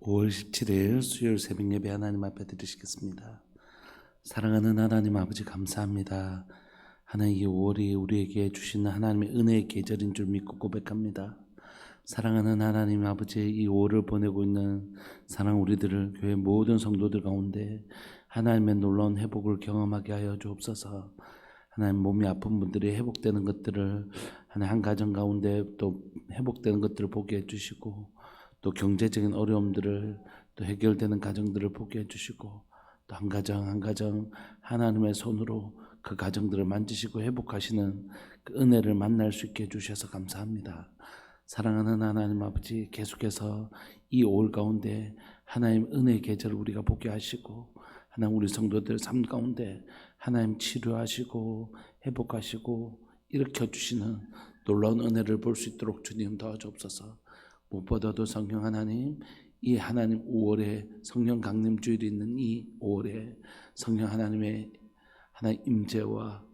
5월 17일 수요일 새벽 예배 하나님 앞에 드리시겠습니다. 사랑하는 하나님 아버지 감사합니다. 하나님 이 5월이 우리에게 주시는 하나님의 은혜의 계절인 줄 믿고 고백합니다. 사랑하는 하나님 아버지 이 5월을 보내고 있는 사랑 우리들을 교회 모든 성도들 가운데 하나님의 놀라운 회복을 경험하게 하여 주옵소서. 하나님 몸이 아픈 분들이 회복되는 것들을 하나님 한 가정 가운데 또 회복되는 것들을 보게 해주시고 또 경제적인 어려움들을 또 해결되는 가정들을 보게 해주시고 또 한 가정 한 가정 하나님의 손으로 그 가정들을 만지시고 회복하시는 그 은혜를 만날 수 있게 해주셔서 감사합니다. 사랑하는 하나님 아버지 계속해서 이 5월 가운데 하나님 은혜의 계절을 우리가 보게 하시고 하나님 우리 성도들 삶 가운데 하나님 치료하시고 회복하시고 일으켜주시는 놀라운 은혜를 볼 수 있도록 주님 도와주옵소서. 무엇보다도 성령 하나님 이 하나님 5월에 성령 강림 주일이 있는 이 5월에 성령 하나님의 하나님 임재와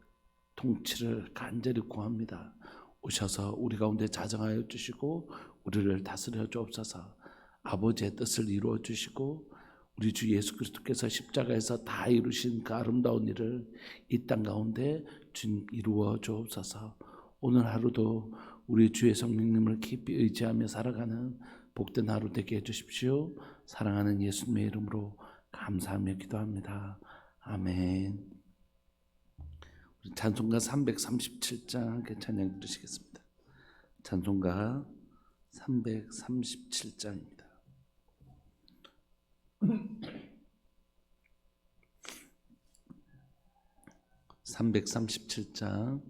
통치를 간절히 구합니다. 오셔서 우리 가운데 자정하여 주시고 우리를 다스려 주옵소서. 아버지의 뜻을 이루어 주시고 우리 주 예수 그리스도께서 십자가에서 다 이루신 그 아름다운 일을 이 땅 가운데 주님 이루어 주옵소서. 오늘 하루도 우리 주의 성령님을 깊이 의지하며 살아가는 복된 하루 되게 해주십시오. 사랑하는 예수님의 이름으로 감사하며 기도합니다. 아멘. 찬송가 337장 찬양 들으시겠습니다. 찬송가 337장입니다. 337장.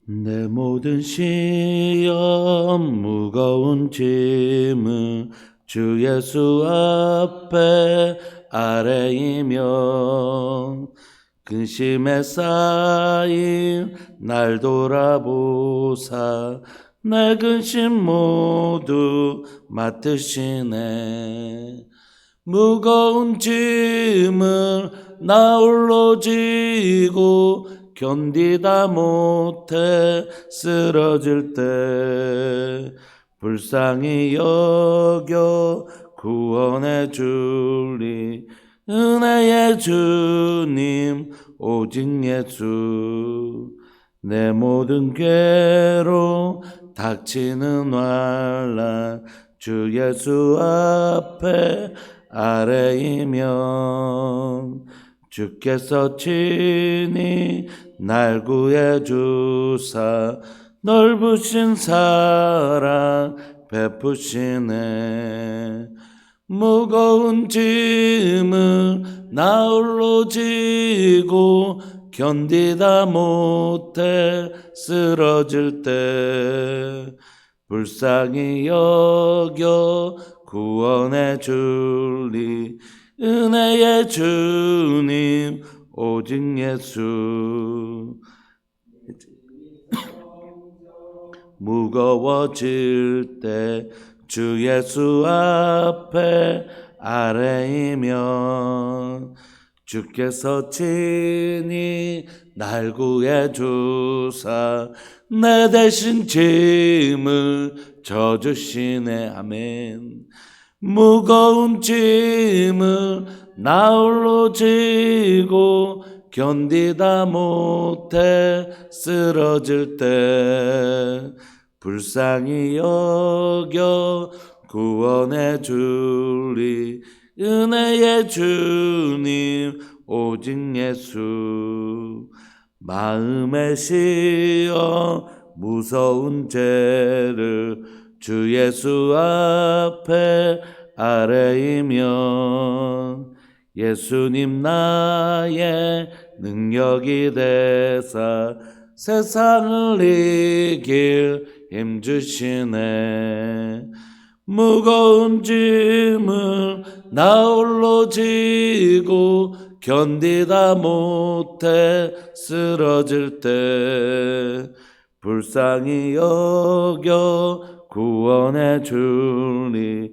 내 모든 시험 무거운 짐을 주 예수 앞에 아뢰이며 근심에 쌓인 날 돌아보사 내 근심 모두 맡으시네. 무거운 짐을 나 홀로 지고 견디다 못해 쓰러질 때 불쌍히 여겨 구원해 주리 은혜의 주님 오직 예수. 내 모든 괴로 닥치는 환난 주 예수 앞에 아뢰이면 주께서 친히 날 구해 주사 넓으신 사랑 베푸시네. 무거운 짐을 나 홀로 지고 견디다 못해 쓰러질 때 불쌍히 여겨 구원해 주리 은혜의 주님 오직 예수. 무거워질 때 주 예수 앞에 아뢰이면 주께서 친히 날 구해 주사 내 대신 짐을 져주시네. 아멘. 무거운 짐을 나 홀로 지고 견디다 못해 쓰러질 때 불쌍히 여겨 구원해 주리 은혜의 주님 오직 예수. 마음의 시험 무서운 죄를 주 예수 앞에 아뢰이면 예수님 나의 능력이 되사 세상을 이길 힘주시네. 무거운 짐을 나 홀로 지고 견디다 못해 쓰러질 때 불쌍히 여겨 구원해 주리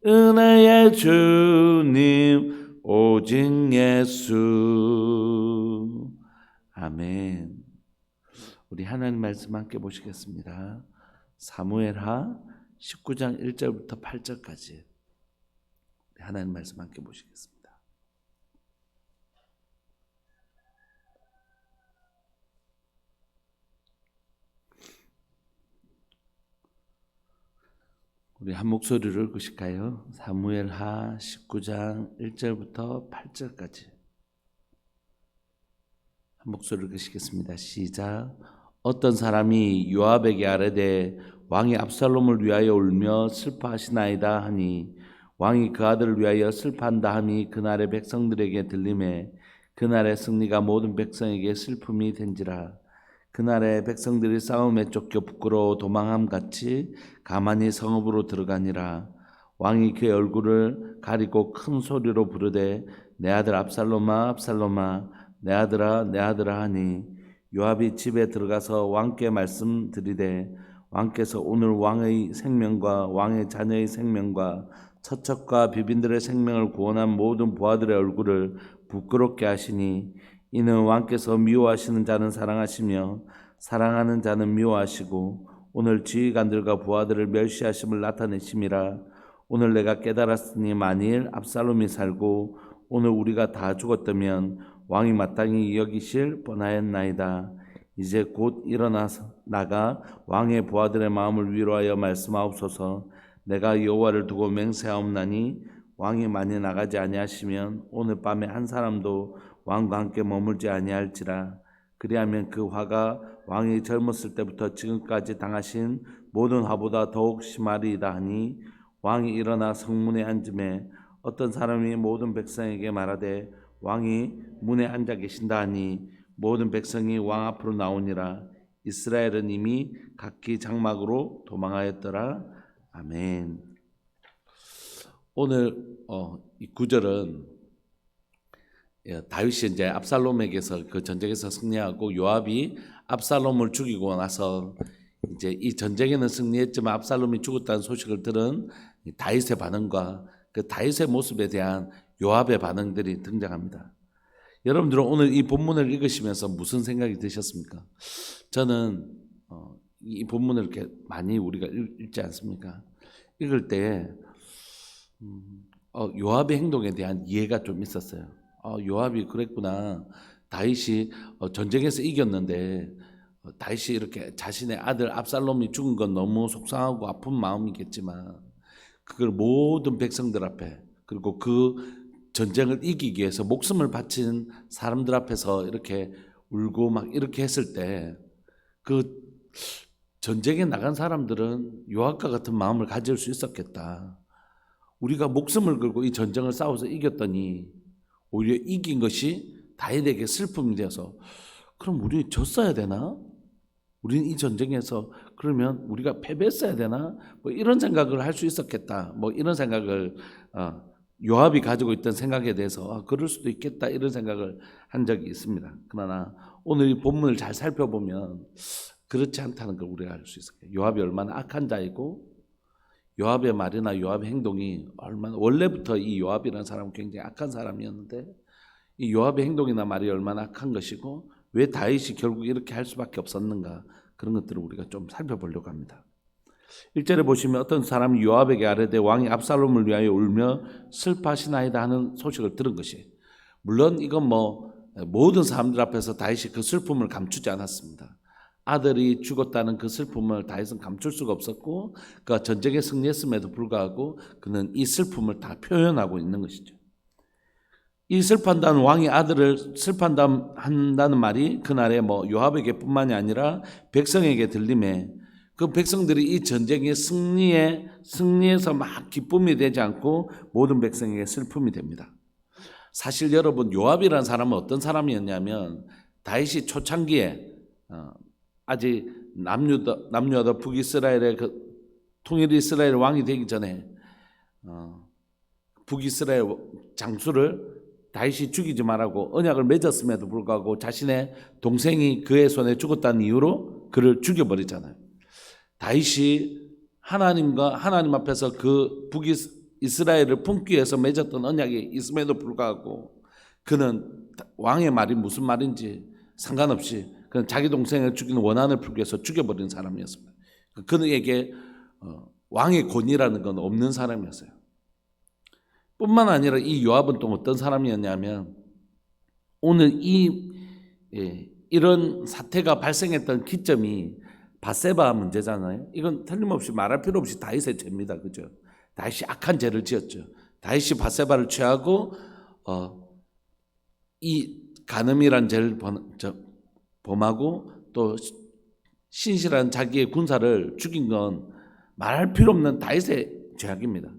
은혜의 주님 오직 예수. 아멘. 우리 하나님 말씀 함께 보시겠습니다. 사무엘하 19장 1절부터 8절까지 하나님 말씀 함께 보시겠습니다. 우리 한 목소리를 읽으실까요? 사무엘하 19장 1절부터 8절까지 한 목소리를 읽으시겠습니다. 시작. 어떤 사람이 요압에게 아뢰되 왕이 압살롬을 위하여 울며 슬퍼하시나이다 하니 왕이 그 아들을 위하여 슬퍼한다 함이 그날의 백성들에게 들리매 그날의 승리가 모든 백성에게 슬픔이 된지라. 그날의 백성들이 싸움에 쫓겨 부끄러워 도망함 같이 가만히 성읍으로 들어가니라. 왕이 그의 얼굴을 가리고 큰 소리로 부르되 내 아들 압살롬아 압살롬아 내 아들아 내 아들아 하니 요압이 집에 들어가서 왕께 말씀드리되 왕께서 오늘 왕의 생명과 왕의 자녀의 생명과 처척과 비빈들의 생명을 구원한 모든 부하들의 얼굴을 부끄럽게 하시니 이는 왕께서 미워하시는 자는 사랑하시며 사랑하는 자는 미워하시고 오늘 지휘관들과 부하들을 멸시하심을 나타내심이라. 오늘 내가 깨달았으니 만일 압살롬이 살고 오늘 우리가 다 죽었다면 왕이 마땅히 여기실 뻔하였나이다. 이제 곧 일어나서 나가 왕의 부하들의 마음을 위로하여 말씀하옵소서. 내가 여호와를 두고 맹세하옵나니 왕이 많이 나가지 아니하시면 오늘 밤에 한 사람도 왕과 함께 머물지 아니할지라. 그리하면 그 화가 왕이 젊었을 때부터 지금까지 당하신 모든 화보다 더욱 심하리이다 하니 왕이 일어나 성문에 앉음에 어떤 사람이 모든 백성에게 말하되 왕이 문에 앉아 계신다 하니 모든 백성이 왕 앞으로 나오니라. 이스라엘은 이미 각기 장막으로 도망하였더라. 아멘. 오늘 이 구절은 다윗이 이제 압살롬에게서 그 전쟁에서 승리하고 요압이 압살롬을 죽이고 나서 이제 이 전쟁에는 승리했지만 압살롬이 죽었다는 소식을 들은 다윗의 반응과 그 다윗의 모습에 대한 요압의 반응들이 등장합니다. 여러분들은 오늘 이 본문을 읽으시면서 무슨 생각이 드셨습니까? 저는 이 본문을 이렇게 많이 우리가 읽지 않습니까? 읽을 때 요압의 행동에 대한 이해가 좀 있었어요. 요압이 그랬구나. 다윗이 전쟁에서 이겼는데 다윗이 이렇게 자신의 아들 압살롬이 죽은 건 너무 속상하고 아픈 마음이겠지만 그걸 모든 백성들 앞에 그리고 그 전쟁을 이기기 위해서 목숨을 바친 사람들 앞에서 이렇게 울고 막 이렇게 했을 때 그 전쟁에 나간 사람들은 요압과 같은 마음을 가질 수 있었겠다. 우리가 목숨을 걸고 이 전쟁을 싸워서 이겼더니 오히려 이긴 것이 다윗에게 슬픔이 되어서 그럼 우리 졌어야 되나? 우리는 이 전쟁에서 그러면 우리가 패배했어야 되나? 뭐 이런 생각을 할 수 있었겠다. 뭐 이런 생각을 요압이 가지고 있던 생각에 대해서 그럴 수도 있겠다 이런 생각을 한 적이 있습니다. 그러나 오늘 이 본문을 잘 살펴보면 그렇지 않다는 걸 우리가 알 수 있어요. 요압이 얼마나 악한 자이고 요압의 말이나 요압의 행동이 얼마나 원래부터 이 요압이라는 사람은 굉장히 악한 사람이었는데 이 요압의 행동이나 말이 얼마나 악한 것이고 왜 다윗이 결국 이렇게 할 수밖에 없었는가 그런 것들을 우리가 좀 살펴보려고 합니다. 1절에 보시면 어떤 사람이 요압에게 아뢰되 왕이 압살롬을 위하여 울며 슬퍼하시나이다 하는 소식을 들은 것이 물론 이건 모든 사람들 앞에서 다윗이 그 슬픔을 감추지 않았습니다. 아들이 죽었다는 그 슬픔을 다윗은 감출 수가 없었고 그 전쟁에 승리했음에도 불구하고 그는 이 슬픔을 다 표현하고 있는 것이죠. 이 슬퍼한다는 왕이 아들을 슬퍼한다는 말이 그날에 요압에게 뿐만이 아니라 백성에게 들림에 그 백성들이 이 전쟁의 승리에서 막 기쁨이 되지 않고 모든 백성에게 슬픔이 됩니다. 사실 여러분 요압이라는 사람은 어떤 사람이었냐면 다윗이 초창기에 아직 남유다 북이스라엘의 통일 이스라엘 왕이 되기 전에 북이스라엘 장수를 다윗이 죽이지 말라고 언약을 맺었음에도 불구하고 자신의 동생이 그의 손에 죽었다는 이유로 그를 죽여버리잖아요. 다윗이 하나님 앞에서 그 북이스라엘을 품기 위해서 맺었던 언약이 있음에도 불구하고 그는 왕의 말이 무슨 말인지 상관없이 그는 자기 동생을 죽이는 원한을 풀기 위해서 죽여버린 사람이었습니다. 그에게 왕의 권위라는 건 없는 사람이었어요. 뿐만 아니라 이 요압은 또 어떤 사람이었냐면 오늘 이런 사태가 발생했던 기점이 밧세바 문제잖아요. 이건 틀림없이 말할 필요 없이 다윗의 죄입니다. 그죠? 다윗이 악한 죄를 지었죠. 다윗이 밧세바를 취하고 이 간음이란 죄를 범하고 또 신실한 자기의 군사를 죽인 건 말할 필요 없는 다윗의 죄악입니다.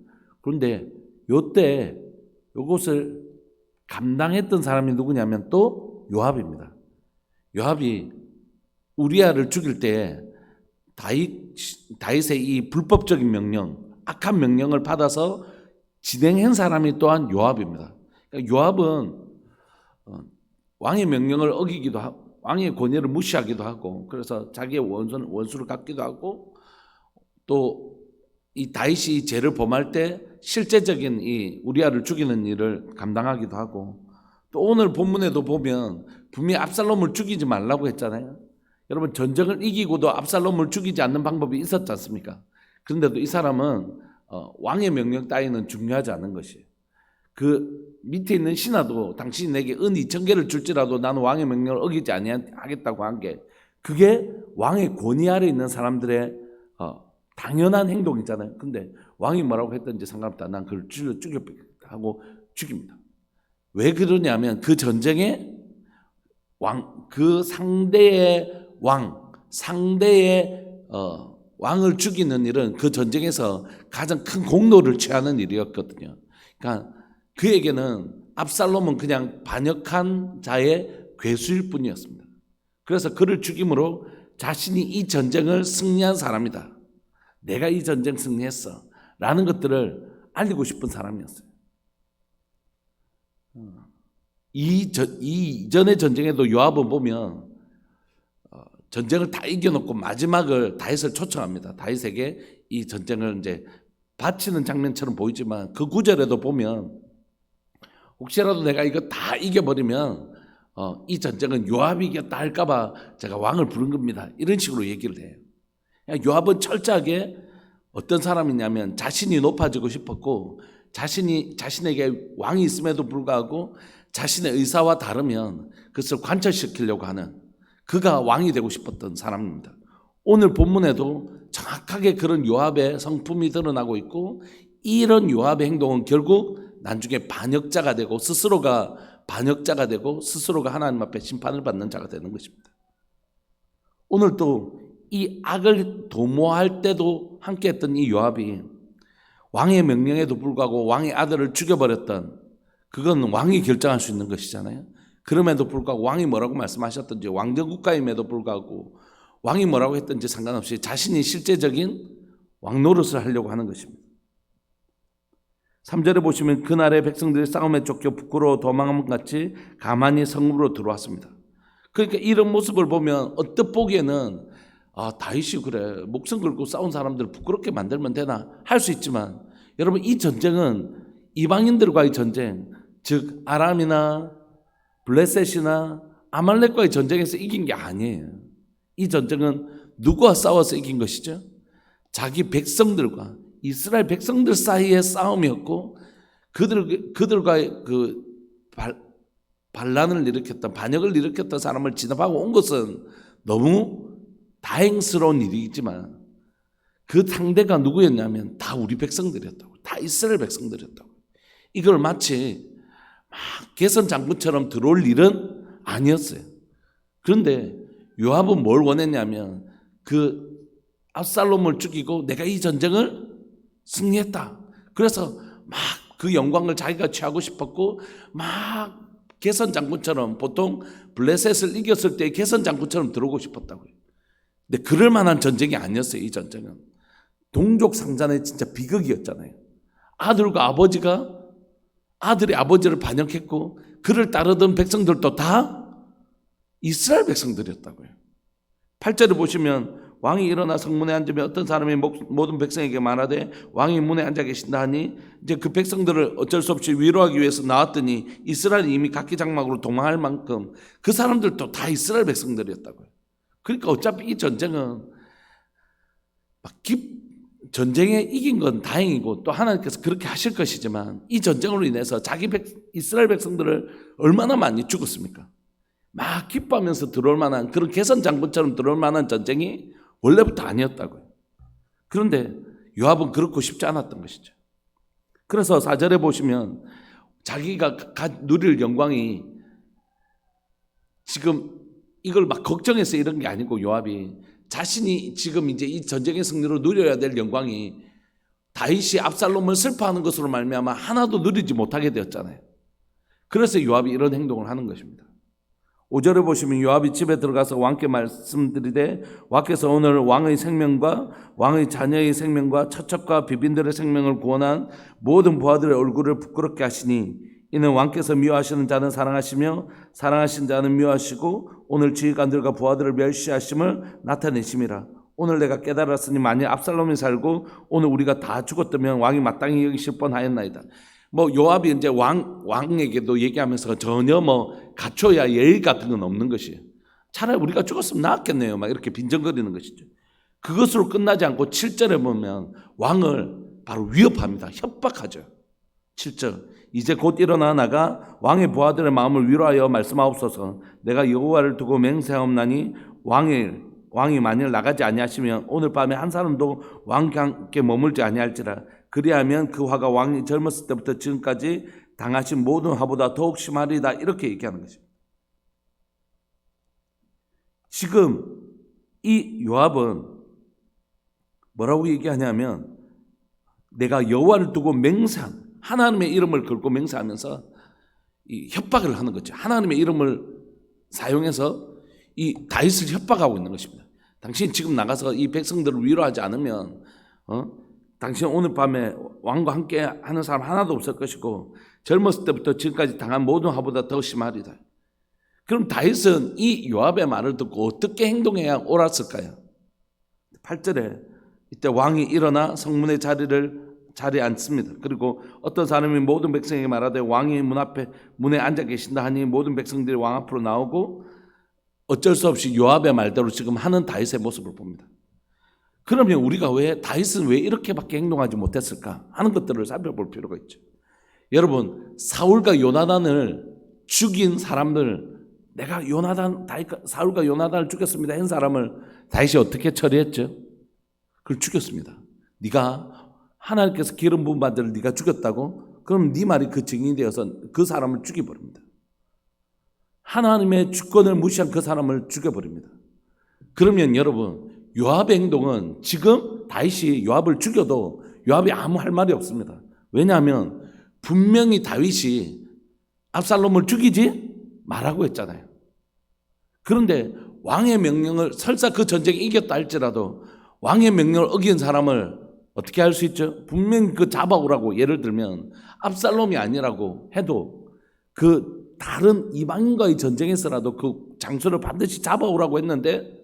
그런데 요때 요것을 감당했던 사람이 누구냐면 또 요압입니다. 요압이 우리아를 죽일 때 다윗의 이 불법적인 명령, 악한 명령을 받아서 진행한 사람이 또한 요압입니다. 그러니까 요압은 왕의 명령을 어기기도 하고 왕의 권위를 무시하기도 하고 그래서 자기의 원수를 갖기도 하고 또 이 다윗이 죄를 범할 때 실제적인 이 우리아를 죽이는 일을 감당하기도 하고 또 오늘 본문에도 보면 분명히 압살롬을 죽이지 말라고 했잖아요. 여러분 전쟁을 이기고도 압살롬을 죽이지 않는 방법이 있었지 않습니까? 그런데도 이 사람은 왕의 명령 따위는 중요하지 않은 것이에요. 그 밑에 있는 신하도 당신이 내게 은 2,000개를 줄지라도 나는 왕의 명령을 어기지 아니하겠다고 한 게 그게 왕의 권위 아래 있는 사람들의 당연한 행동이잖아요. 근데 왕이 뭐라고 했든지 상관없다. 난 그를 죽여버리겠다 하고 죽입니다. 왜 그러냐면 그 전쟁에 그 상대의 왕을 죽이는 일은 그 전쟁에서 가장 큰 공로를 취하는 일이었거든요. 그러니까 그에게는 압살롬은 그냥 반역한 자의 괴수일 뿐이었습니다. 그래서 그를 죽임으로 자신이 이 전쟁을 승리한 사람이다. 내가 이 전쟁 승리했어. 라는 것들을 알리고 싶은 사람이었어요. 이전의 전쟁에도 요압은 보면 전쟁을 다 이겨놓고 마지막을 다윗을 초청합니다. 다윗에게 이 전쟁을 이제 바치는 장면처럼 보이지만 그 구절에도 보면 혹시라도 내가 이거 다 이겨버리면 이 전쟁은 요압이 이겼다 할까봐 제가 왕을 부른 겁니다. 이런 식으로 얘기를 해요. 요압은 철저하게 어떤 사람이냐면 자신이 높아지고 싶었고 자신에게 왕이 있음에도 불구하고 자신의 의사와 다르면 그것을 관철시키려고 하는 그가 왕이 되고 싶었던 사람입니다. 오늘 본문에도 정확하게 그런 요압의 성품이 드러나고 있고 이런 요압의 행동은 결국 나중에 반역자가 되고 스스로가 하나님 앞에 심판을 받는 자가 되는 것입니다. 오늘 또 이 악을 도모할 때도 함께했던 이 요압이 왕의 명령에도 불구하고 왕의 아들을 죽여버렸던 그건 왕이 결정할 수 있는 것이잖아요. 그럼에도 불구하고 왕이 뭐라고 말씀하셨든지 왕정 국가임에도 불구하고 왕이 뭐라고 했든지 상관없이 자신이 실제적인 왕 노릇을 하려고 하는 것입니다. 3절에 보시면 그날의 백성들이 싸움에 쫓겨 부끄러워 도망함 같이 가만히 성읍으로 들어왔습니다. 그러니까 이런 모습을 보면 언뜻 보기에는 다윗이 그래 목숨 걸고 싸운 사람들을 부끄럽게 만들면 되나 할 수 있지만 여러분 이 전쟁은 이방인들과의 전쟁 즉 아람이나 블레셋이나 아말렉과의 전쟁에서 이긴 게 아니에요. 이 전쟁은 누구와 싸워서 이긴 것이죠? 자기 백성들과 이스라엘 백성들 사이의 싸움이었고 그들과의 그 반란을 일으켰던 반역을 일으켰던 사람을 진압하고 온 것은 너무 다행스러운 일이지만 그 상대가 누구였냐면 다 우리 백성들이었다고. 다 이스라엘 백성들이었다고. 이걸 마치 막 개선 장군처럼 들어올 일은 아니었어요. 그런데 요압은 뭘 원했냐면 그 압살롬을 죽이고 내가 이 전쟁을 승리했다. 그래서 막 그 영광을 자기가 취하고 싶었고 막 개선 장군처럼 보통 블레셋을 이겼을 때 개선 장군처럼 들어오고 싶었다고요. 근데 그럴 만한 전쟁이 아니었어요. 이 전쟁은 동족 상잔의 진짜 비극이었잖아요. 아들이 아버지를 반역했고 그를 따르던 백성들도 다 이스라엘 백성들이었다고요. 8절에 보시면 왕이 일어나 성문에 앉으며 어떤 사람이 모든 백성에게 말하되 왕이 문에 앉아 계신다 하니 이제 그 백성들을 어쩔 수 없이 위로하기 위해서 나왔더니 이스라엘이 이미 각기 장막으로 도망할 만큼 그 사람들도 다 이스라엘 백성들이었다고요. 그러니까 어차피 이 전쟁은 전쟁에 이긴 건 다행이고 또 하나님께서 그렇게 하실 것이지만 이 전쟁으로 인해서 이스라엘 백성들을 얼마나 많이 죽었습니까? 막 기뻐하면서 들어올 만한 그런 개선 장군처럼 들어올 만한 전쟁이 원래부터 아니었다고요. 그런데 요압은 그렇고 싶지 않았던 것이죠. 그래서 4절에 보시면 자기가 누릴 영광이 지금 이걸 막 걱정해서 이런 게 아니고 요압이 자신이 지금 이제 이 전쟁의 승리로 누려야 될 영광이 다윗이 압살롬을 슬퍼하는 것으로 말미암아 하나도 누리지 못하게 되었잖아요. 그래서 요압이 이런 행동을 하는 것입니다. 5절에 보시면 요압이 집에 들어가서 왕께 말씀드리되 왕께서 오늘 왕의 생명과 왕의 자녀의 생명과 처첩과 비빈들의 생명을 구원한 모든 부하들의 얼굴을 부끄럽게 하시니 이는 왕께서 미워하시는 자는 사랑하시며 사랑하신 자는 미워하시고 오늘 지휘관들과 부하들을 멸시하심을 나타내심이라. 오늘 내가 깨달았으니 만일 압살롬이 살고 오늘 우리가 다 죽었다면 왕이 마땅히 여기실 뻔하였나이다. 요압이 이제 왕에게도 얘기하면서 전혀 가초야 예의 같은 건 없는 것이에요. 차라리 우리가 죽었으면 나았겠네요. 막 이렇게 빈정거리는 것이죠. 그것으로 끝나지 않고 7절에 보면 왕을 바로 위협합니다. 협박하죠. 7절 이제 곧 일어나 나가 왕의 부하들의 마음을 위로하여 말씀하옵소서. 내가 여호와를 두고 맹세하옵나니 왕이 만일 나가지 아니하시면 오늘 밤에 한 사람도 왕과 함께 머물지 아니할지라. 그리하면 그 화가 왕이 젊었을 때부터 지금까지 당하신 모든 화보다 더욱 심하리다. 이렇게 얘기하는 것입니다. 지금 이 요압은 뭐라고 얘기하냐면 내가 여호와를 두고 맹세한 하나님의 이름을 걸고 맹세하면서 이 협박을 하는 거죠. 하나님의 이름을 사용해서 이 다윗을 협박하고 있는 것입니다. 당신 지금 나가서 이 백성들을 위로하지 않으면 당신 오늘 밤에 왕과 함께 하는 사람 하나도 없을 것이고 젊었을 때부터 지금까지 당한 모든 화보다 더 심하리다. 그럼 다윗은 이 요압의 말을 듣고 어떻게 행동해야 옳았을까요? 8절에 이때 왕이 일어나 성문의 자리에 앉습니다. 그리고 어떤 사람이 모든 백성에게 말하되 왕이 문에 앉아 계신다 하니 모든 백성들이 왕 앞으로 나오고 어쩔 수 없이 요압의 말대로 지금 하는 다윗의 모습을 봅니다. 그러면 우리가 다윗은 왜 이렇게밖에 행동하지 못했을까 하는 것들을 살펴볼 필요가 있죠. 여러분, 사울과 요나단을 죽인 사람들, 내가 사울과 요나단을 죽였습니다 한 사람을 다윗이 어떻게 처리했죠? 그걸 죽였습니다. 네가 하나님께서 기름 부은 자를 네가 죽였다고? 그럼 네 말이 그 증인이 되어서 그 사람을 죽여버립니다. 하나님의 주권을 무시한 그 사람을 죽여버립니다. 그러면 여러분, 요압의 행동은 지금 다윗이 요압을 죽여도 요압이 아무 할 말이 없습니다. 왜냐하면 분명히 다윗이 압살롬을 죽이지 말라고 했잖아요. 그런데 왕의 명령을 설사 그 전쟁에 이겼다 할지라도 왕의 명령을 어긴 사람을 어떻게 할 수 있죠? 분명히 그 잡아오라고, 예를 들면 압살롬이 아니라고 해도 그 다른 이방인과의 전쟁에서라도 그 장수를 반드시 잡아오라고 했는데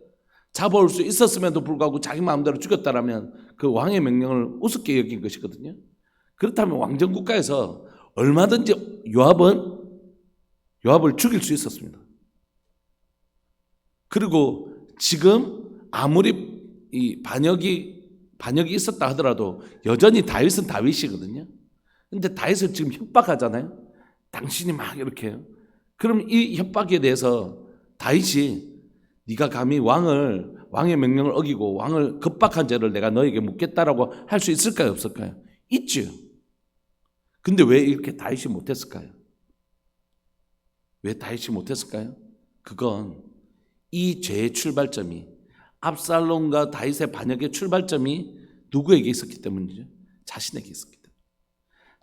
잡아올 수 있었음에도 불구하고 자기 마음대로 죽였다라면 그 왕의 명령을 우습게 여긴 것이거든요. 그렇다면 왕정국가에서 얼마든지 요압을 죽일 수 있었습니다. 그리고 지금 아무리 이 반역이 있었다 하더라도 여전히 다윗은 다윗이거든요. 근데 다윗을 지금 협박하잖아요. 당신이 막 이렇게 해요. 그럼 이 협박에 대해서 다윗이 네가 감히 왕의 명령을 어기고 왕을 겁박한 죄를 내가 너에게 묻겠다라고 할 수 있을까요, 없을까요? 있죠. 근데 왜 이렇게 다윗이 못했을까요? 왜 다윗이 못했을까요? 그건 이 죄의 출발점이, 압살롬과 다윗의 반역의 출발점이 누구에게 있었기 때문이죠? 자신에게 있었기 때문에.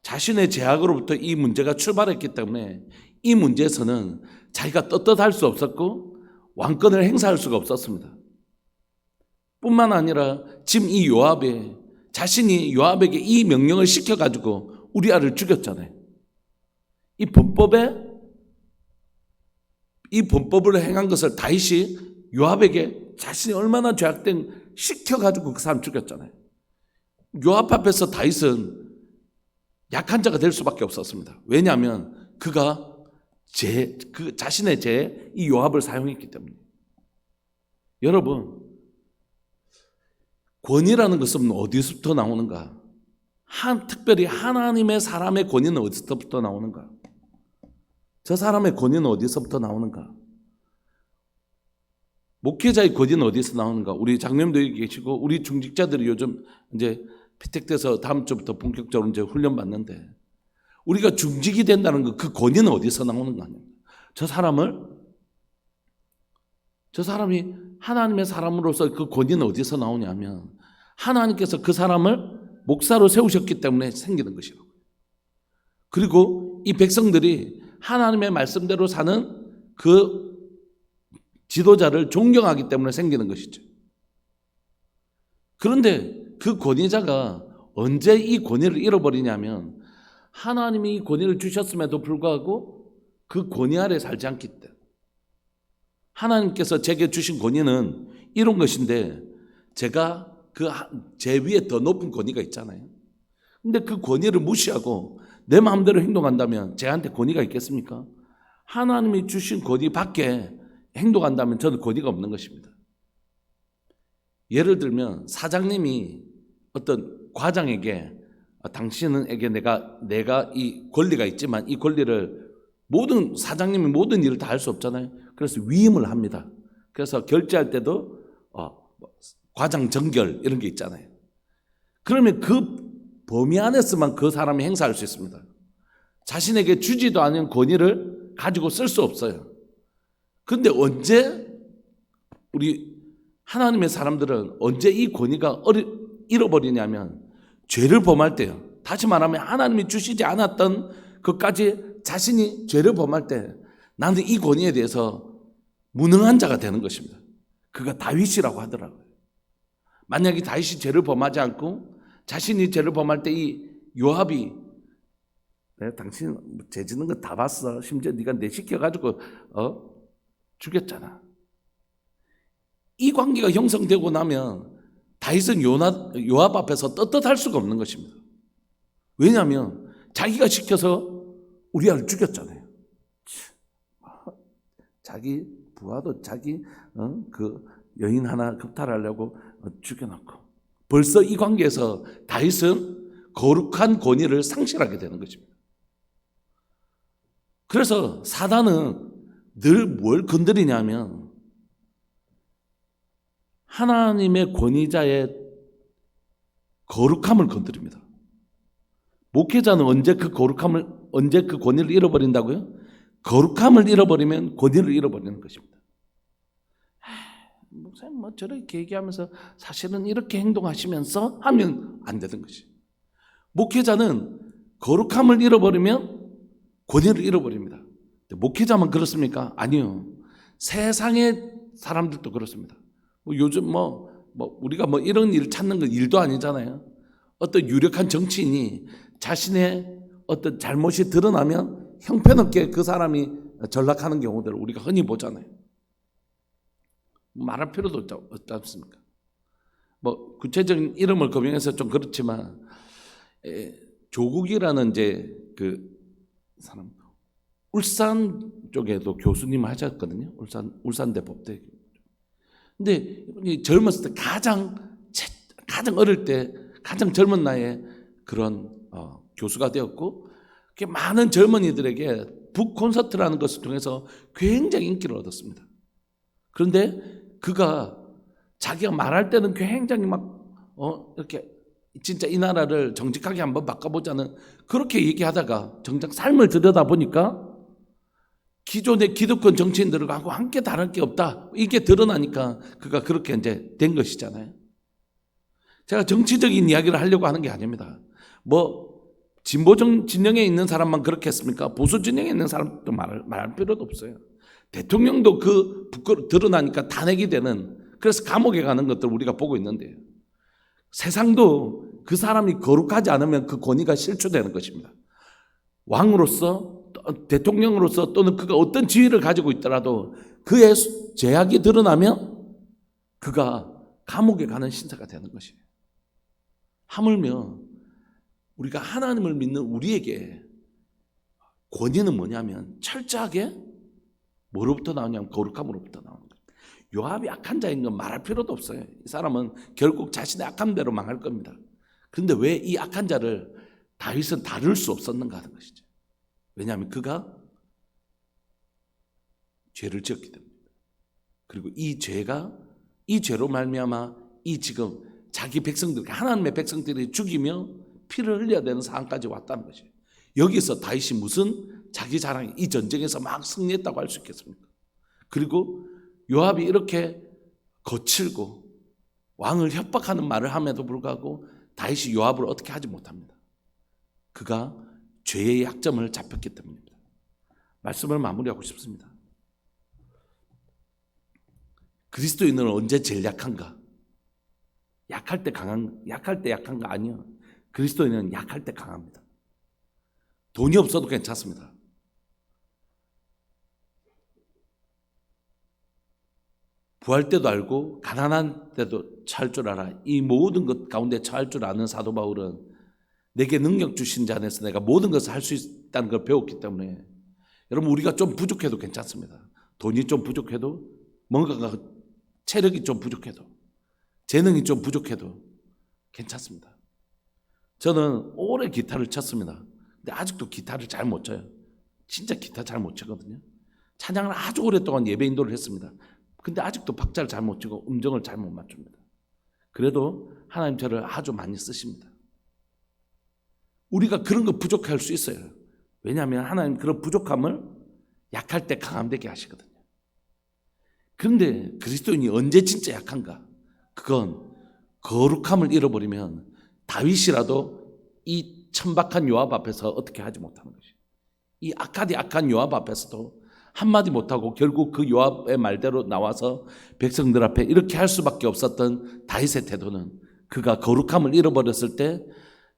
자신의 죄악으로부터 이 문제가 출발했기 때문에 이 문제에서는 자기가 떳떳할 수 없었고 왕권을 행사할 수가 없었습니다. 뿐만 아니라 지금 이 자신이 요압에게 이 명령을 시켜가지고 우리아를 죽였잖아요. 이 범법을 행한 것을 다윗이 요압에게 자신이 얼마나 죄악된 시켜가지고 그 사람 죽였잖아요. 요압 앞에서 다윗은 약한 자가 될 수밖에 없었습니다. 왜냐하면 그가 자신의 죄에 이 요압을 사용했기 때문에. 여러분, 권위라는 것은 어디서부터 나오는가? 특별히 하나님의 사람의 권위는 어디서부터 나오는가? 저 사람의 권위는 어디서부터 나오는가? 목회자의 권위는 어디서 나오는가? 우리 장로님도 여기 계시고 우리 중직자들이 요즘 이제 피택돼서 다음 주부터 본격적으로 이제 훈련 받는데 우리가 중직이 된다는 거 그 권위는 어디서 나오는가? 저 사람이 하나님의 사람으로서 그 권위는 어디서 나오냐면 하나님께서 그 사람을 목사로 세우셨기 때문에 생기는 것이라고. 그리고 이 백성들이 하나님의 말씀대로 사는 그 지도자를 존경하기 때문에 생기는 것이죠. 그런데 그 권위자가 언제 이 권위를 잃어버리냐면 하나님이 이 권위를 주셨음에도 불구하고 그 권위 아래 살지 않기 때문에. 하나님께서 제게 주신 권위는 이런 것인데 제가 제 위에 더 높은 권위가 있잖아요. 근데 그 권위를 무시하고 내 마음대로 행동한다면 제한테 권위가 있겠습니까? 하나님이 주신 권위 밖에 행동한다면 저는 권위가 없는 것입니다. 예를 들면 사장님이 어떤 과장에게 당신에게 내가 이 권리가 있지만 이 권리를 사장님이 모든 일을 다 할 수 없잖아요. 그래서 위임을 합니다. 그래서 결제할 때도 과장 정결 이런 게 있잖아요. 그러면 그 범위 안에서만 그 사람이 행사할 수 있습니다. 자신에게 주지도 않은 권위를 가지고 쓸 수 없어요. 그런데 언제 우리 하나님의 사람들은 언제 이 권위가 잃어버리냐면 죄를 범할 때요. 다시 말하면 하나님이 주시지 않았던 것까지 자신이 죄를 범할 때 나는 이 권위에 대해서 무능한 자가 되는 것입니다. 그가 다윗이라고 하더라고요. 만약에 다윗이 죄를 범하지 않고 자신이 죄를 범할 때 이 요압이 내가 당신 죄 짓는 거 다 봤어. 심지어 네가 내 시켜가지고 죽였잖아. 이 관계가 형성되고 나면 다윗은 요압 앞에서 떳떳할 수가 없는 것입니다. 왜냐하면 자기가 시켜서 우리아를 죽였잖아요. 자기 부하도 자기 그 여인 하나 겁탈하려고 죽여놓고 벌써 이 관계에서 다윗은 거룩한 권위를 상실하게 되는 것입니다. 그래서 사단은 늘 뭘 건드리냐면 하나님의 권위자의 거룩함을 건드립니다. 목회자는 언제 그 권위를 잃어버린다고요? 거룩함을 잃어버리면 권위를 잃어버리는 것입니다. 목사님 저렇게 얘기하면서 사실은 이렇게 행동하시면서 하면 안 되는 것이. 목회자는 거룩함을 잃어버리면 권위를 잃어버립니다. 목회자만 그렇습니까? 아니요. 세상의 사람들도 그렇습니다. 요즘 우리가 이런 일을 찾는 건 일도 아니잖아요. 어떤 유력한 정치인이 자신의 어떤 잘못이 드러나면 형편없게 그 사람이 전락하는 경우들을 우리가 흔히 보잖아요. 말할 필요도 없지 않습니까? 구체적인 이름을 거명해서 좀 그렇지만 조국이라는 이제 그 사람 울산 쪽에도 교수님 하셨거든요. 울산대 법대. 근데 젊었을 때 가장 어릴 때 가장 젊은 나이에 그런 교수가 되었고 많은 젊은이들에게 북 콘서트라는 것을 통해서 굉장히 인기를 얻었습니다. 그런데 그가 자기가 말할 때는 굉장히 이렇게 진짜 이 나라를 정직하게 한번 바꿔보자는 그렇게 얘기하다가 정작 삶을 들여다보니까 기존의 기득권 정치인들하고 함께 다를 게 없다. 이게 드러나니까 그가 그렇게 이제 된 것이잖아요. 제가 정치적인 이야기를 하려고 하는 게 아닙니다. 진보적 진영에 있는 사람만 그렇게 했습니까? 보수 진영에 있는 사람도 말할 필요도 없어요. 대통령도 드러나니까 탄핵이 되는, 그래서 감옥에 가는 것들 우리가 보고 있는데요. 세상도 그 사람이 거룩하지 않으면 그 권위가 실추되는 것입니다. 왕으로서, 대통령으로서 또는 그가 어떤 지위를 가지고 있더라도 그의 죄악이 드러나면 그가 감옥에 가는 신세가 되는 것이에요. 하물며 우리가 하나님을 믿는 우리에게 권위는 뭐냐면 철저하게 뭐로부터 나오냐면 거룩함으로부터 나오는 거예요. 요압이 악한 자인 건 말할 필요도 없어요. 이 사람은 결국 자신의 악한 대로 망할 겁니다. 그런데 왜 이 악한 자를 다윗은 다룰 수 없었는가 하는 것이죠. 왜냐하면 그가 죄를 지었기 때문입니다. 그리고 이 죄로 말미암아 이 지금 자기 백성들, 하나님의 백성들이 죽이며 피를 흘려야 되는 상황까지 왔다는 것이에요. 여기서 다윗이 무슨 자기 자랑이 이 전쟁에서 막 승리했다고 할 수 있겠습니까? 그리고 요압이 이렇게 거칠고 왕을 협박하는 말을 함에도 불구하고 다윗이 요압을 어떻게 하지 못합니다. 그가 죄의 약점을 잡혔기 때문입니다. 말씀을 마무리하고 싶습니다. 그리스도인은 언제 제일 약한가? 약할 때 약한가? 아니요. 그리스도인은 약할 때 강합니다. 돈이 없어도 괜찮습니다. 부할 때도 알고 가난한 때도 처할 줄 알아. 이 모든 것 가운데 처할 줄 아는 사도 바울은 내게 능력 주신 자 안에서 내가 모든 것을 할 수 있다는 걸 배웠기 때문에 여러분 우리가 좀 부족해도 괜찮습니다. 돈이 좀 부족해도 뭔가가 체력이 좀 부족해도 재능이 좀 부족해도 괜찮습니다. 저는 오래 기타를 쳤습니다. 근데 아직도 기타를 잘 못 쳐요. 진짜 기타 잘 못 치거든요. 찬양을 아주 오랫동안 예배 인도를 했습니다. 근데 아직도 박자를 잘 못 치고 음정을 잘 못 맞춥니다. 그래도 하나님 저를 아주 많이 쓰십니다. 우리가 그런 거 부족할 수 있어요. 왜냐하면 하나님 그런 부족함을 약할 때 강함되게 하시거든요. 그런데 그리스도인이 언제 진짜 약한가? 그건 거룩함을 잃어버리면 다윗이라도 이 천박한 요압 앞에서 어떻게 하지 못하는 것이에요. 이 악한 요압 앞에서도 한마디 못하고 결국 그 요압의 말대로 나와서 백성들 앞에 이렇게 할 수밖에 없었던 다윗의 태도는 그가 거룩함을 잃어버렸을 때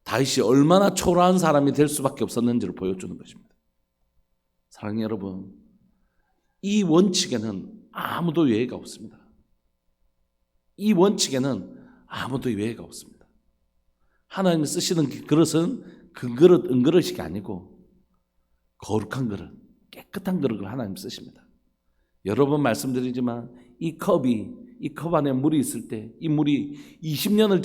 다윗이 얼마나 초라한 사람이 될 수밖에 없었는지를 보여주는 것입니다. 사랑하는 여러분, 이 원칙에는 아무도 예외가 없습니다. 이 원칙에는 아무도 예외가 없습니다. 하나님이 쓰시는 그릇은 그 그릇, 은그릇이 아니고 거룩한 그릇, 깨끗한 그릇을 하나님 쓰십니다. 여러 번 말씀드리지만 이 컵 안에 물이 있을 때 이 물이 20년을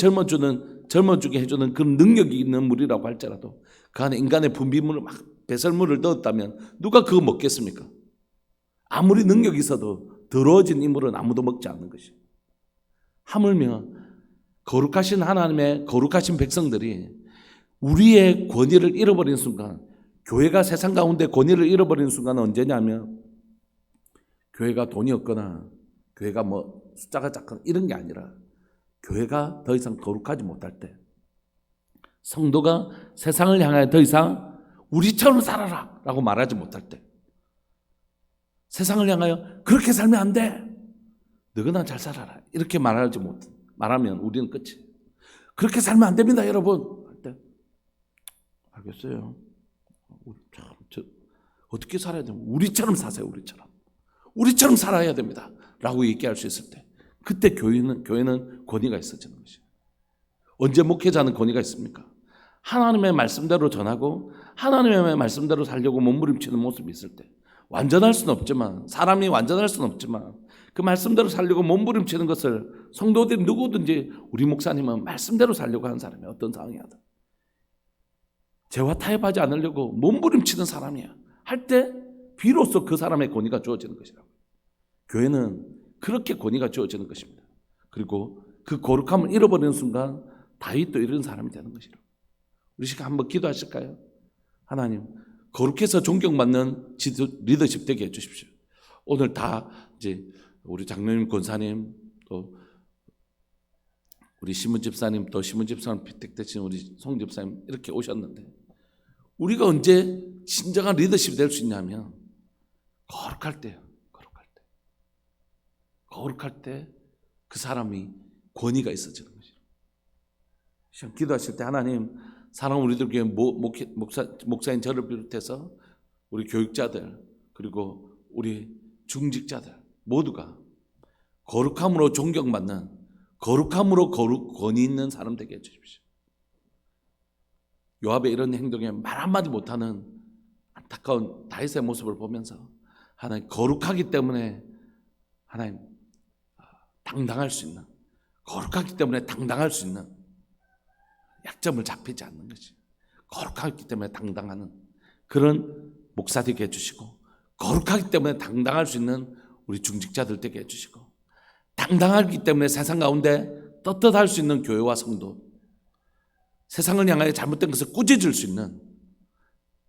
젊어주게 해주는 그 능력이 있는 물이라고 할지라도 그 안에 인간의 분비물을 막 배설물을 넣었다면 누가 그거 먹겠습니까? 아무리 능력이 있어도 더러워진 이 물은 아무도 먹지 않는 것이에요. 하물며 거룩하신 하나님의 거룩하신 백성들이 우리의 권위를 잃어버린 순간, 교회가 세상 가운데 권위를 잃어버리는 순간은 언제냐면 교회가 돈이 없거나 교회가 뭐 숫자가 작거나 이런 게 아니라 교회가 더 이상 거룩하지 못할 때, 성도가 세상을 향하여 더 이상 우리처럼 살아라 라고 말하지 못할 때, 세상을 향하여 그렇게 살면 안 돼, 너희나 잘 살아라 이렇게 말하면 우리는 끝이에요. 그렇게 살면 안 됩니다 여러분 할 때, 알겠어요. 어떻게 살아야 됩니까? 우리처럼 사세요. 우리처럼 살아야 됩니다 라고 얘기할 수 있을 때, 그때 교회는 권위가 있어지는 것이에요. 언제 목회자는 권위가 있습니까? 하나님의 말씀대로 전하고 하나님의 말씀대로 살려고 몸부림치는 모습이 있을 때, 완전할 수는 없지만, 사람이 완전할 수는 없지만 그 말씀대로 살려고 몸부림치는 것을 성도들이 누구든지, 우리 목사님은 말씀대로 살려고 하는 사람이 어떤 상황이야든 죄와 타협하지 않으려고 몸부림치는 사람이야 할 때 비로소 그 사람의 권위가 주어지는 것이라고. 교회는 그렇게 권위가 주어지는 것입니다. 그리고 그 거룩함을 잃어버리는 순간 다윗도 이런 사람이 되는 것이라고. 우리 시간 한번 기도하실까요? 하나님, 거룩해서 존경받는 리더십 되게 해주십시오. 오늘 다 이제 우리 장로님, 권사님, 또 우리 시문집사님, 또 시문집사님 피택되신 우리 송집사님 이렇게 오셨는데, 우리가 언제 진정한 리더십이 될 수 있냐면 거룩할 때요. 거룩할 때 그 사람이 권위가 있어지는 것이에요. 기도하실 때 하나님, 사랑하는 우리들 교회 목사인 저를 비롯해서 우리 교육자들 그리고 우리 중직자들 모두가 거룩함으로 존경받는, 거룩함으로 권위 있는 사람 되게 해주십시오. 요압의 이런 행동에 말 한마디 못하는 안타까운 다윗의 모습을 보면서 하나님, 거룩하기 때문에 하나님 당당할 수 있는, 거룩하기 때문에 당당할 수 있는, 약점을 잡히지 않는 것이 거룩하기 때문에 당당하는 그런 목사 되게 해주시고, 거룩하기 때문에 당당할 수 있는 우리 중직자들 되게 해주시고, 당당하기 때문에 세상 가운데 떳떳할 수 있는 교회와 성도, 세상을 향하여 잘못된 것을 꾸짖을 수 있는,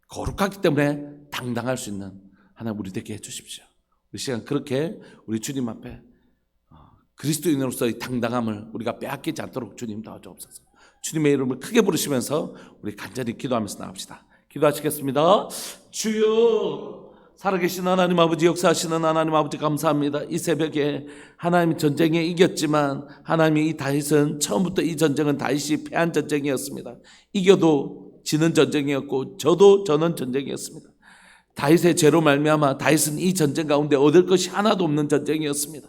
거룩하기 때문에 당당할 수 있는 하나님 우리 되게 해주십시오. 우리 시간 그렇게 우리 주님 앞에 그리스도인으로서의 당당함을 우리가 빼앗기지 않도록 주님 도와주옵소서. 주님의 이름을 크게 부르시면서 우리 간절히 기도하면서 나갑시다. 기도하시겠습니다. 주여, 살아계신 하나님 아버지, 역사하시는 하나님 아버지 감사합니다. 이 새벽에 하나님이 전쟁에 이겼지만 하나님이 이 다윗은 처음부터 이 전쟁은 다윗이 패한 전쟁이었습니다. 이겨도 지는 전쟁이었고 저는 전쟁이었습니다. 다윗의 죄로 말미암아 다윗은 이 전쟁 가운데 얻을 것이 하나도 없는 전쟁이었습니다.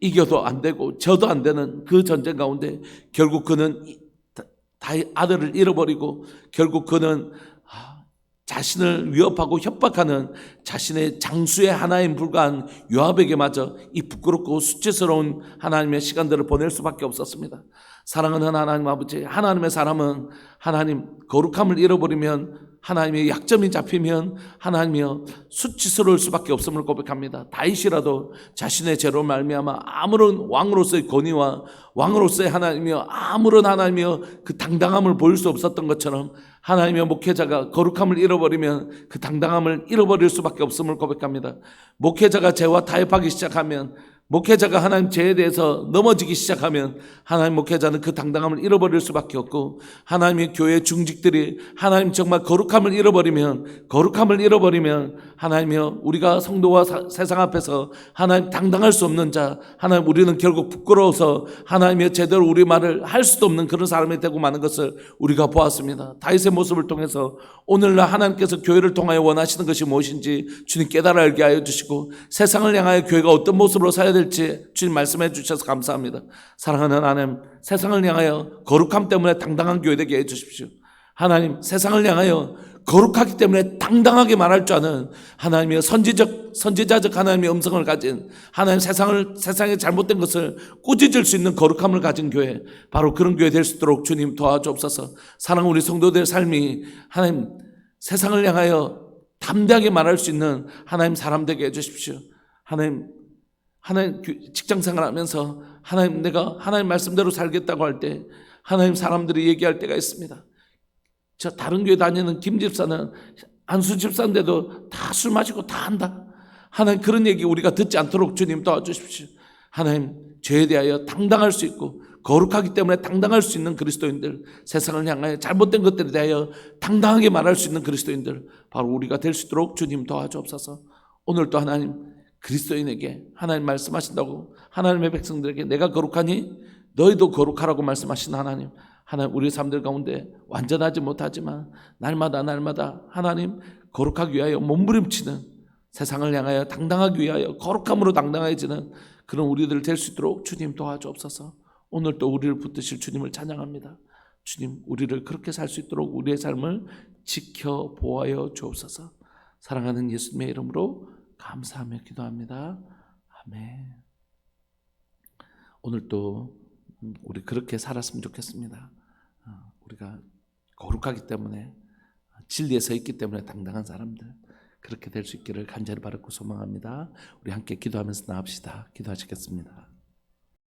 이겨도 안 되고 져도 안 되는 그 전쟁 가운데 결국 그는 다윗 아들을 잃어버리고, 결국 그는 자신을 위협하고 협박하는 자신의 장수의 하나인 불과한 요압에게 마저 이 부끄럽고 수치스러운 하나님의 시간들을 보낼 수밖에 없었습니다. 사랑하는 하나님 아버지, 하나님의 사람은 하나님 거룩함을 잃어버리면, 하나님의 약점이 잡히면 하나님이여 수치스러울 수밖에 없음을 고백합니다. 다윗이라도 자신의 죄로 말미암아 아무런 왕으로서의 권위와 왕으로서의 하나님이여 아무런 하나님이여 그 당당함을 보일 수 없었던 것처럼, 하나님의 목회자가 거룩함을 잃어버리면 그 당당함을 잃어버릴 수밖에 없음을 고백합니다. 목회자가 죄와 타협하기 시작하면, 목회자가 하나님 죄에 대해서 넘어지기 시작하면 하나님 목회자는 그 당당함을 잃어버릴 수밖에 없고, 하나님의 교회 중직들이 하나님 정말 거룩함을 잃어버리면 하나님이여 우리가 성도와 세상 앞에서 하나님 당당할 수 없는 자, 하나님 우리는 결국 부끄러워서 하나님의 제대로 우리 말을 할 수도 없는 그런 사람이 되고 마는 것을 우리가 보았습니다. 다윗의 모습을 통해서 오늘날 하나님께서 교회를 통하여 원하시는 것이 무엇인지 주님 깨달아 알게 하여 주시고, 세상을 향하여 교회가 어떤 모습으로 살아야 될지 주님 말씀해 주셔서 감사합니다. 사랑하는 하나님, 세상을 향하여 거룩함 때문에 당당한 교회 되게 해 주십시오. 하나님, 세상을 향하여 거룩하기 때문에 당당하게 말할 줄 아는 하나님의 선지자적 하나님의 음성을 가진, 하나님 세상의 잘못된 것을 꾸짖을 수 있는 거룩함을 가진 교회, 바로 그런 교회 될 수 있도록 주님 도와주옵소서. 사랑하는 우리 성도들의 삶이 하나님 세상을 향하여 담대하게 말할 수 있는 하나님 사람 되게 해주십시오. 하나님 직장 생활하면서 하나님 내가 하나님 말씀대로 살겠다고 할 때 하나님 사람들이 얘기할 때가 있습니다. 저 다른 교회 다니는 김 집사는 안수 집사인데도 다 술 마시고 다 한다. 하나님 그런 얘기 우리가 듣지 않도록 주님 도와주십시오. 하나님 죄에 대하여 당당할 수 있고 거룩하기 때문에 당당할 수 있는 그리스도인들, 세상을 향하여 잘못된 것들에 대하여 당당하게 말할 수 있는 그리스도인들, 바로 우리가 될 수 있도록 주님 도와주옵소서. 오늘도 하나님 그리스도인에게 하나님 말씀하신다고, 하나님의 백성들에게 내가 거룩하니 너희도 거룩하라고 말씀하신 하나님, 우리 삶들 가운데 완전하지 못하지만 날마다 하나님 거룩하기 위하여 몸부림치는, 세상을 향하여 당당하기 위하여 거룩함으로 당당해지는 그런 우리들 될 수 있도록 주님 도와주옵소서. 오늘 또 우리를 붙드실 주님을 찬양합니다. 주님, 우리를 그렇게 살 수 있도록 우리의 삶을 지켜 보아여 주옵소서. 사랑하는 예수님의 이름으로 감사하며 기도합니다. 아멘. 오늘 또 우리 그렇게 살았으면 좋겠습니다. 우리가 거룩하기 때문에, 진리에 서 있기 때문에 당당한 사람들, 그렇게 될 수 있기를 간절히 바라고 소망합니다. 우리 함께 기도하면서 나갑시다. 기도하시겠습니다.